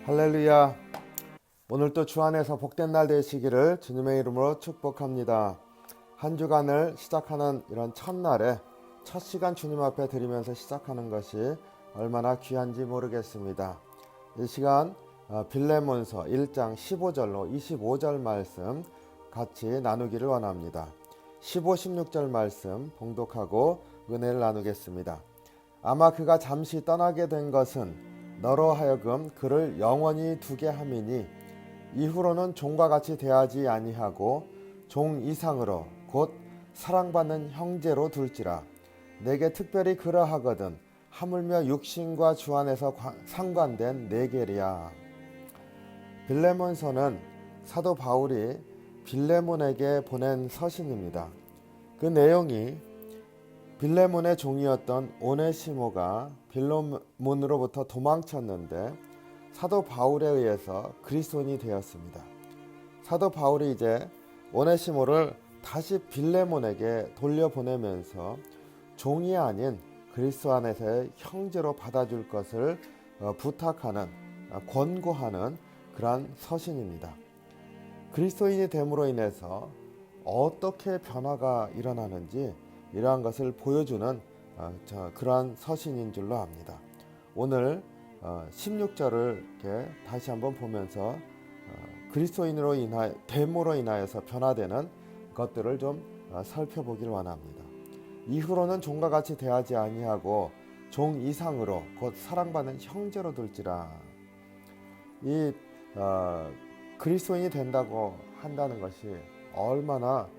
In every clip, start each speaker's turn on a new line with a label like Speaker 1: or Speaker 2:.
Speaker 1: 할렐루야. 오늘 또 주 안에서 복된 날 되시기를 주님의 이름으로 축복합니다. 한 주간을 시작하는 이런 첫날에 첫 시간 주님 앞에 드리면서 시작하는 것이 얼마나 귀한지 모르겠습니다. 이 시간 빌레몬서 1장 15절로 25절 말씀 같이 나누기를 원합니다. 15, 16절 말씀 봉독하고 은혜를 나누겠습니다. 아마 그가 잠시 떠나게 된 것은 너로 하여금 그를 영원히 두게 함이니 이후로는 종과 같이 대하지 아니하고 종 이상으로 곧 사랑받는 형제로 둘지라. 내게 특별히 그러하거든 하물며 육신과 주 안에서 상관된 내 계리야. 빌레몬서는 사도 바울이 빌레몬에게 보낸 서신입니다. 그 내용이 빌레몬의 종이었던 오네시모가 빌레몬으로부터 도망쳤는데 사도 바울에 의해서 그리스도인이 되었습니다. 사도 바울이 이제 오네시모를 다시 빌레몬에게 돌려보내면서 종이 아닌 그리스도 안에서의 형제로 받아줄 것을 부탁하는, 권고하는 그러한 서신입니다. 그리스도인이 됨으로 인해서 어떻게 변화가 일어나는지 이러한 것을 보여주는 그러한 서신인 줄로 압니다. 오늘 16절을 이렇게 다시 한번 보면서 그리스도인으로 됨으로 인하여서 변화되는 것들을 좀 살펴보기를 원합니다. 이후로는 종과 같이 대하지 아니하고 종 이상으로 곧 사랑받는 형제로 둘지라. 이 그리스도인이 된다고 한다는 것이 얼마나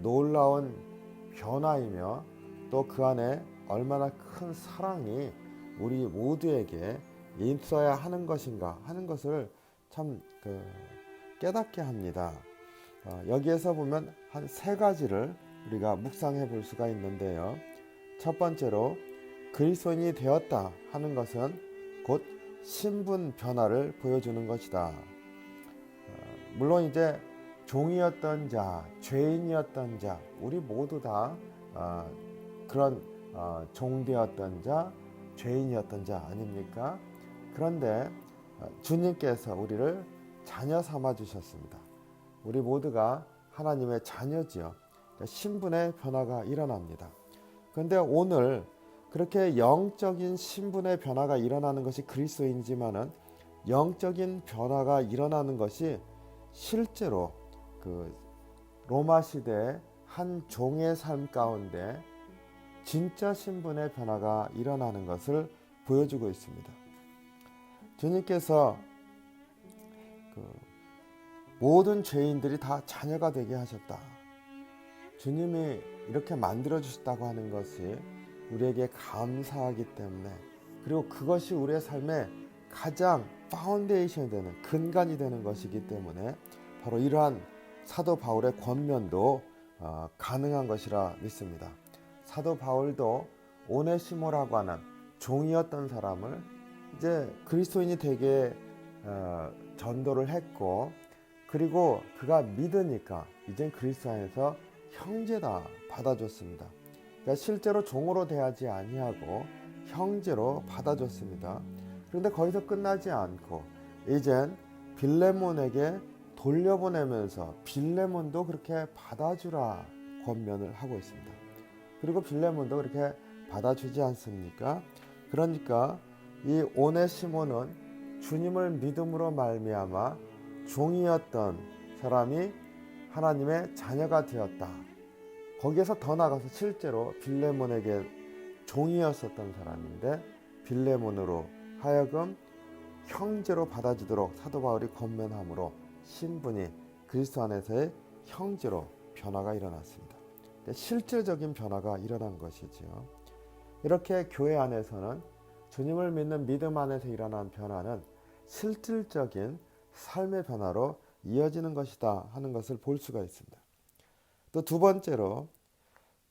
Speaker 1: 놀라운 변화이며 또 그 안에 얼마나 큰 사랑이 우리 모두에게 있어야 하는 것인가 하는 것을 참 깨닫게 합니다. 여기에서 보면 한 세 가지를 우리가 묵상해 볼 수가 있는데요. 첫 번째로 그리스도인이 되었다 하는 것은 곧 신분 변화를 보여주는 것이다. 물론 이제 종이었던 자, 죄인이었던 자, 우리 모두 다 그런 종되었던 자, 죄인이었던 자 아닙니까? 그런데 주님께서 우리를 자녀 삼아 주셨습니다. 우리 모두가 하나님의 자녀지요. 신분의 변화가 일어납니다. 그런데 오늘 그렇게 영적인 신분의 변화가 일어나는 것이 그리스도인이지만은 영적인 변화가 일어나는 것이 실제로 그 로마 시대의 한 종의 삶 가운데 진짜 신분의 변화가 일어나는 것을 보여주고 있습니다. 주님께서 모든 죄인들이 다 자녀가 되게 하셨다. 주님이 이렇게 만들어 주셨다고 하는 것이 우리에게 감사하기 때문에, 그리고 그것이 우리의 삶의 가장 파운데이션이 되는, 근간이 되는 것이기 때문에 바로 이러한 사도 바울의 권면도 가능한 것이라 믿습니다. 사도 바울도 오네시모라고 하는 종이었던 사람을 이제 그리스도인이 되게 전도를 했고, 그리고 그가 믿으니까 이젠 그리스도 안에서 형제다 받아줬습니다. 그러니까 실제로 종으로 대하지 아니하고 형제로 받아줬습니다. 그런데 거기서 끝나지 않고 이젠 빌레몬에게 돌려보내면서 빌레몬도 그렇게 받아주라 권면을 하고 있습니다. 그리고 빌레몬도 그렇게 받아주지 않습니까? 그러니까 이 오네시모는 주님을 믿음으로 말미암아 종이었던 사람이 하나님의 자녀가 되었다. 거기에서 더 나가서 실제로 빌레몬에게 종이었었던 사람인데 빌레몬으로 하여금 형제로 받아주도록 사도 바울이 권면함으로 신분이 그리스도 안에서의 형제로 변화가 일어났습니다. 실질적인 변화가 일어난 것이지요. 이렇게 교회 안에서는 주님을 믿는 믿음 안에서 일어난 변화는 실질적인 삶의 변화로 이어지는 것이다 하는 것을 볼 수가 있습니다. 또 두 번째로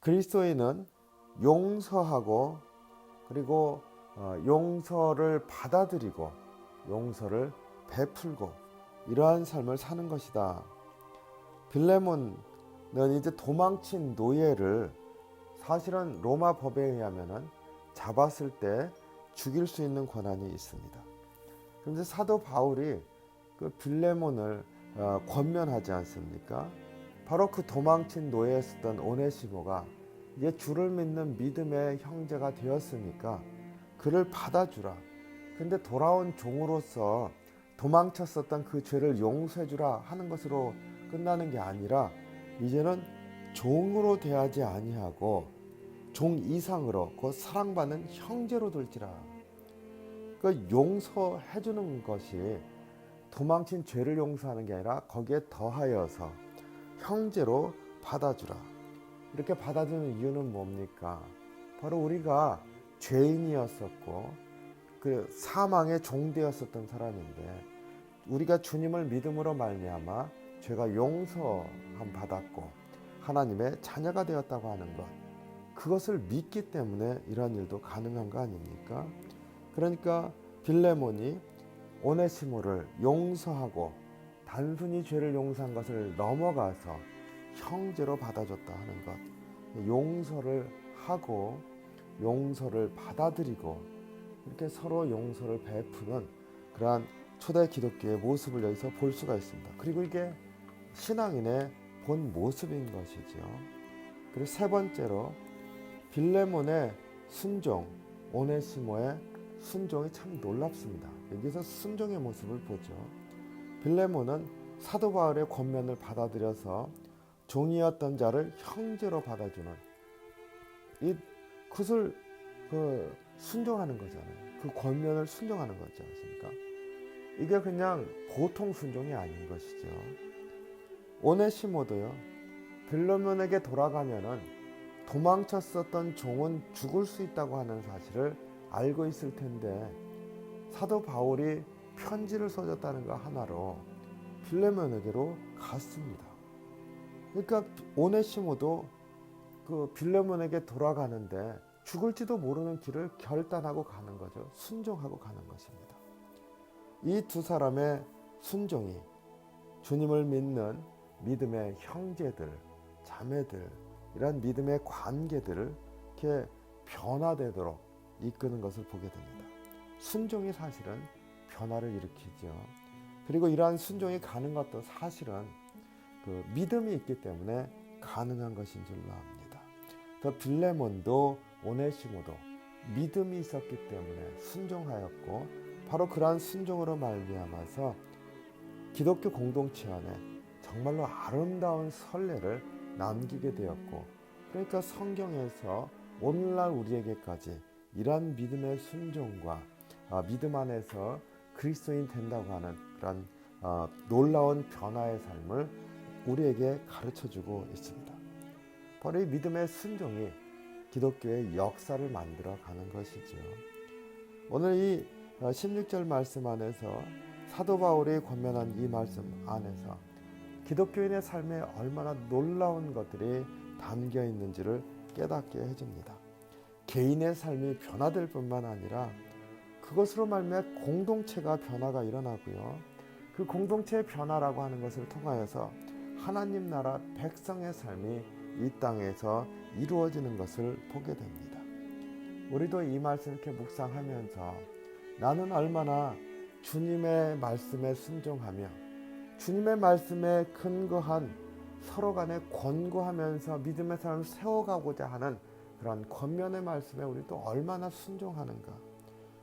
Speaker 1: 그리스도인은 용서하고 그리고 용서를 받아들이고 용서를 베풀고 이러한 삶을 사는 것이다. 빌레몬은 이제 도망친 노예를 사실은 로마 법에 의하면 잡았을 때 죽일 수 있는 권한이 있습니다. 그런데 사도 바울이 그 빌레몬을 권면하지 않습니까? 바로 그 도망친 노예였던 오네시모가 이제 주를 믿는 믿음의 형제가 되었으니까 그를 받아주라. 근데 돌아온 종으로서 도망쳤었던 그 죄를 용서해주라 하는 것으로 끝나는 게 아니라 이제는 종으로 대하지 아니하고 종 이상으로 그 사랑받는 형제로 둘지라. 그 용서해주는 것이 도망친 죄를 용서하는 게 아니라 거기에 더하여서 형제로 받아주라. 이렇게 받아주는 이유는 뭡니까? 바로 우리가 죄인이었었고 그 사망의 종되었었던 사람인데 우리가 주님을 믿음으로 말미암아 죄가 용서함 받았고 하나님의 자녀가 되었다고 하는 것, 그것을 믿기 때문에 이런 일도 가능한 거 아닙니까? 그러니까 빌레몬이 오네시모를 용서하고 단순히 죄를 용서한 것을 넘어가서 형제로 받아줬다 하는 것, 용서를 하고 용서를 받아들이고 이렇게 서로 용서를 베푸는 그러한 초대 기독교의 모습을 여기서 볼 수가 있습니다. 그리고 이게 신앙인의 본 모습인 것이죠. 그리고 세 번째로 빌레몬의 순종, 오네시모의 순종이 참 놀랍습니다. 여기서 순종의 모습을 보죠. 빌레몬은 사도 바울의 권면을 받아들여서 종이었던 자를 형제로 받아주는 그것을 순종하는 거잖아요. 그 권면을 순종하는 거지 않습니까? 이게 그냥 보통 순종이 아닌 것이죠. 오네시모도요, 빌레몬에게 돌아가면은 도망쳤었던 종은 죽을 수 있다고 하는 사실을 알고 있을 텐데 사도 바울이 편지를 써줬다는 것 하나로 빌레몬에게로 갔습니다. 그러니까 오네시모도 그 빌레몬에게 돌아가는데 죽을지도 모르는 길을 결단하고 가는 거죠. 순종하고 가는 것입니다. 이 두 사람의 순종이 주님을 믿는 믿음의 형제들, 자매들, 이런 믿음의 관계들을 이렇게 변화되도록 이끄는 것을 보게 됩니다. 순종이 사실은 변화를 일으키죠. 그리고 이러한 순종이 가는 것도 사실은 그 믿음이 있기 때문에 가능한 것인 줄로 압니다. 더 빌레몬도 오네시모도 믿음이 있었기 때문에 순종하였고 바로 그러한 순종으로 말미암아서 기독교 공동체 안에 정말로 아름다운 선례를 남기게 되었고, 그러니까 성경에서 오늘날 우리에게까지 이러한 믿음의 순종과 믿음 안에서 그리스도인 된다고 하는 그런 놀라운 변화의 삶을 우리에게 가르쳐주고 있습니다. 바로 이 믿음의 순종이 기독교의 역사를 만들어가는 것이죠. 오늘 이 16절 말씀 안에서 사도 바울이 권면한 이 말씀 안에서 기독교인의 삶에 얼마나 놀라운 것들이 담겨 있는지를 깨닫게 해줍니다. 개인의 삶이 변화될 뿐만 아니라 그것으로 말미암아 공동체가 변화가 일어나고요. 그 공동체의 변화라고 하는 것을 통하여서 하나님 나라 백성의 삶이 이 땅에서 이루어지는 것을 보게 됩니다. 우리도 이 말씀을 이렇게 묵상하면서 나는 얼마나 주님의 말씀에 순종하며 주님의 말씀에 근거한 서로 간에 권고하면서 믿음의 삶을 세워가고자 하는 그런 권면의 말씀에 우리도 얼마나 순종하는가,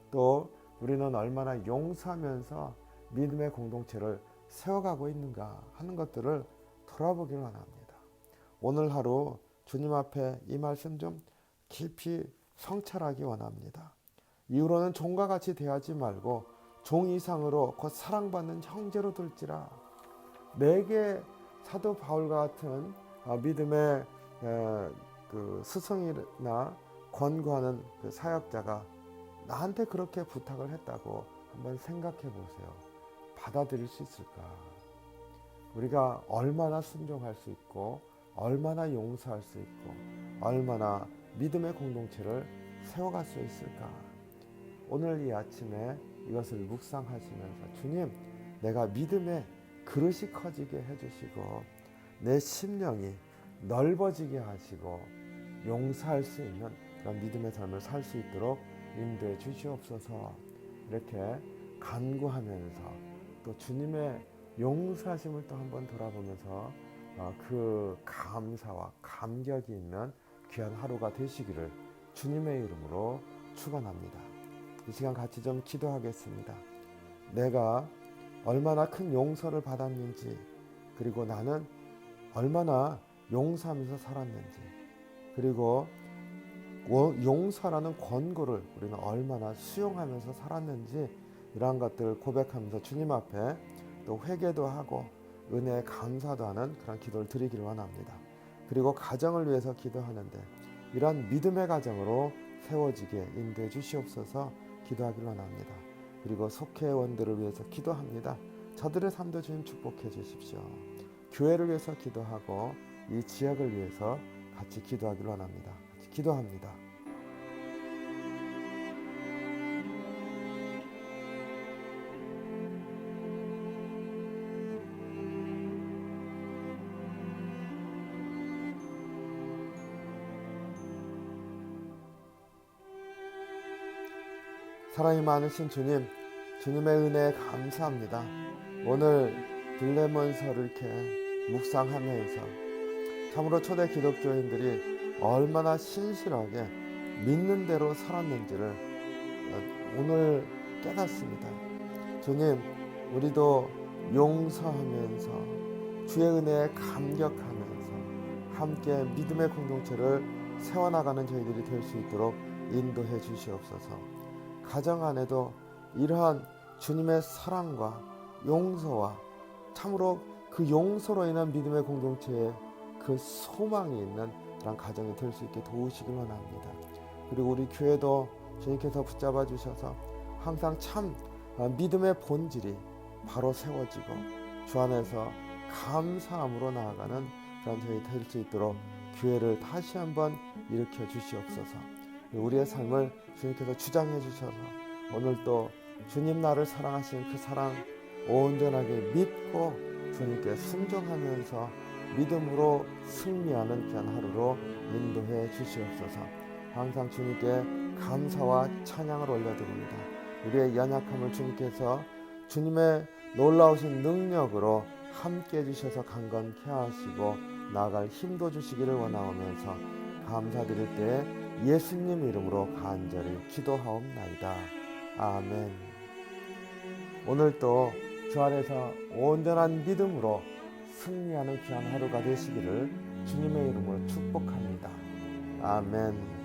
Speaker 1: 또 우리는 얼마나 용서하면서 믿음의 공동체를 세워가고 있는가 하는 것들을 돌아보기를 원합니다. 오늘 하루 주님 앞에 이 말씀 좀 깊이 성찰하기 원합니다. 이후로는 종과 같이 대하지 말고 종 이상으로 곧 사랑받는 형제로 둘지라. 내게 사도 바울과 같은 믿음의 그 스승이나 권고하는 그 사역자가 나한테 그렇게 부탁을 했다고 한번 생각해 보세요. 받아들일 수 있을까? 우리가 얼마나 순종할 수 있고 얼마나 용서할 수 있고 얼마나 믿음의 공동체를 세워갈 수 있을까? 오늘 이 아침에 이것을 묵상하시면서 주님, 내가 믿음의 그릇이 커지게 해주시고 내 심령이 넓어지게 하시고 용서할 수 있는 그런 믿음의 삶을 살 수 있도록 인도해 주시옵소서. 이렇게 간구하면서 또 주님의 용서하심을 또 한번 돌아보면서 그 감사와 감격이 있는 귀한 하루가 되시기를 주님의 이름으로 축원합니다. 이 시간 같이 좀 기도하겠습니다. 내가 얼마나 큰 용서를 받았는지, 그리고 나는 얼마나 용서하면서 살았는지, 그리고 용서라는 권고를 우리는 얼마나 수용하면서 살았는지, 이러한 것들을 고백하면서 주님 앞에 또 회개도 하고 은혜에 감사도 하는 그런 기도를 드리기를 원합니다. 그리고 가정을 위해서 기도하는데 이러한 믿음의 가정으로 세워지게 인도해 주시옵소서 기도하기를 원합니다. 그리고 속회원들을 위해서 기도합니다. 저들의 삶도 주님 축복해 주십시오. 교회를 위해서 기도하고 이 지역을 위해서 같이 기도하기를 원합니다. 같이 기도합니다. 사랑이 많으신 주님, 주님의 은혜에 감사합니다. 오늘 빌레몬서를 이렇게 묵상하면서 참으로 초대 기독교인들이 얼마나 신실하게 믿는 대로 살았는지를 오늘 깨닫습니다. 주님, 우리도 용서하면서 주의 은혜에 감격하면서 함께 믿음의 공동체를 세워나가는 저희들이 될 수 있도록 인도해 주시옵소서. 가정 안에도 이러한 주님의 사랑과 용서와 참으로 그 용서로 인한 믿음의 공동체에 그 소망이 있는 그런 가정이 될 수 있게 도우시길 원합니다. 그리고 우리 교회도 주님께서 붙잡아 주셔서 항상 참 믿음의 본질이 바로 세워지고 주 안에서 감사함으로 나아가는 그런 저희 될 수 있도록 교회를 다시 한번 일으켜 주시옵소서. 우리의 삶을 주님께서 주장해 주셔서 오늘 또 주님 나를 사랑하신 그 사랑 온전하게 믿고 주님께 순종하면서 믿음으로 승리하는 귀한 하루로 인도해 주시옵소서. 항상 주님께 감사와 찬양을 올려드립니다. 우리의 연약함을 주님께서 주님의 놀라우신 능력으로 함께 해주셔서 강건케 하시고 나아갈 힘도 주시기를 원하오면서 감사드릴 때 예수님 이름으로 간절히 기도하옵나이다. 아멘. 오늘도 주 안에서 온전한 믿음으로 승리하는 귀한 하루가 되시기를 주님의 이름으로 축복합니다. 아멘.